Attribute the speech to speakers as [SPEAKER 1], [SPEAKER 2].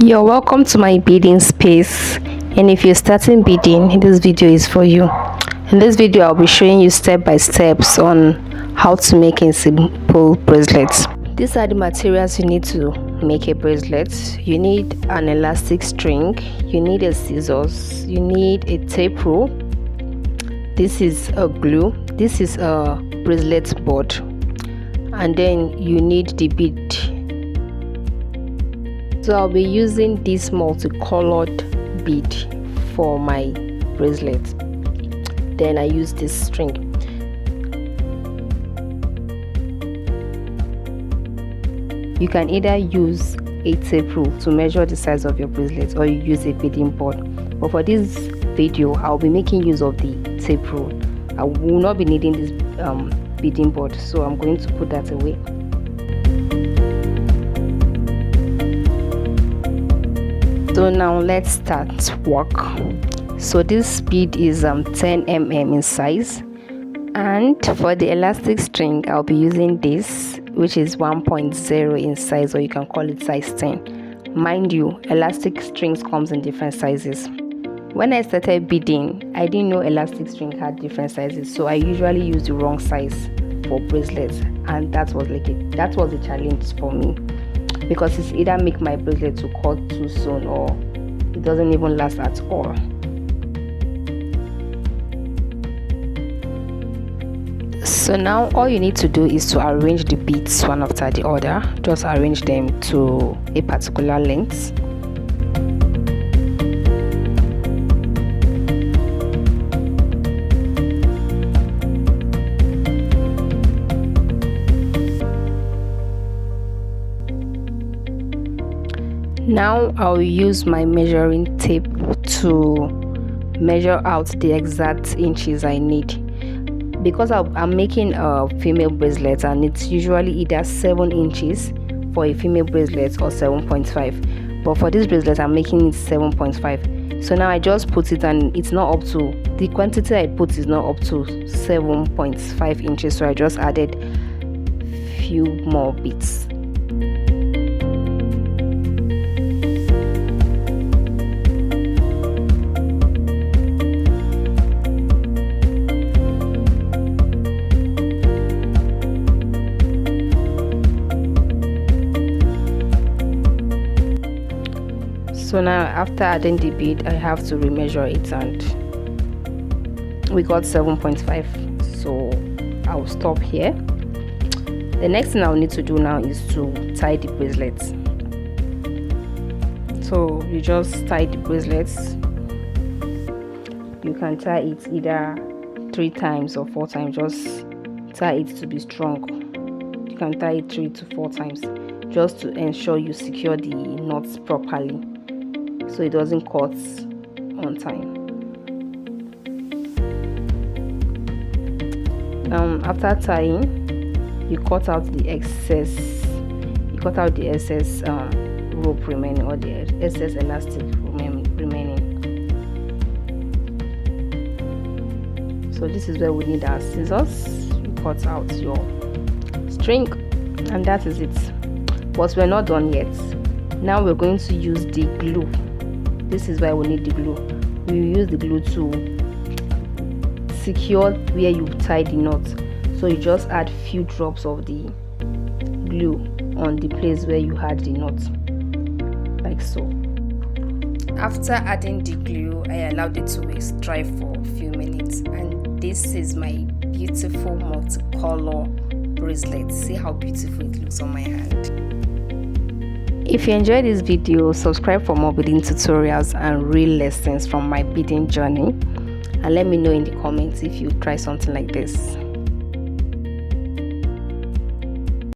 [SPEAKER 1] You're welcome to my beading space, and if you're starting beading, this video is for you. In this video I'll be showing you step by steps on how to make a simple bracelet. These are the materials you need to make a bracelet. You need an elastic string, you need a scissors, you need a tape rule, this is a glue, this is a bracelet board, and then you need the bead. So I'll be using this multicolored bead for my bracelet. Then I use this string. You can either use a tape rule to measure the size of your bracelet, or you use a beading board. But for this video, I'll be making use of the tape rule. I will not be needing this beading board, so I'm going to put that away. So now let's start work. So this bead is 10 mm in size, and for the elastic string I'll be using this, which is 1.0 in size, or you can call it size 10. Mind you, elastic strings comes in different sizes. When I started beading, I didn't know elastic string had different sizes, so I usually use the wrong size for bracelets, and that was a challenge for me, because it's either make my bracelet to cut too soon or it doesn't even last at all. So now all you need to do is to arrange the beads one after the other. Just arrange them to a particular length. Now I'll use my measuring tape to measure out the exact inches I need, because I'm making a female bracelet and it's usually either 7 inches for a female bracelet or 7.5, but for this bracelet I'm making it 7.5. So now I just put it, and it's not up to the quantity I put is not up to 7.5 inches, so I just added few more beads. So now after adding the bead, I have to remeasure it, and we got 7.5, so I'll stop here. The next thing I'll need to do now is to tie the bracelets. So you just tie the bracelets. You can tie it either 3 times or 4 times. Just tie it to be strong. You can tie it 3 to 4 times, just to ensure you secure the knots properly, so it doesn't cut on time. After tying, you cut out the excess. Rope remaining, or the excess elastic remaining. So this is where we need our scissors. You cut out your string, and that is it. But we're not done yet. Now we're going to use the glue. This is why we need the glue. We will use the glue to secure where you tie the knot. So you just add few drops of the glue on the place where you had the knot, like so. After adding the glue, I allowed it to dry for a few minutes, and this is my beautiful multicolor bracelet. See how beautiful it looks on my hand. If you enjoyed this video, subscribe for more beading tutorials and real lessons from my beading journey, and let me know in the comments if you try something like this.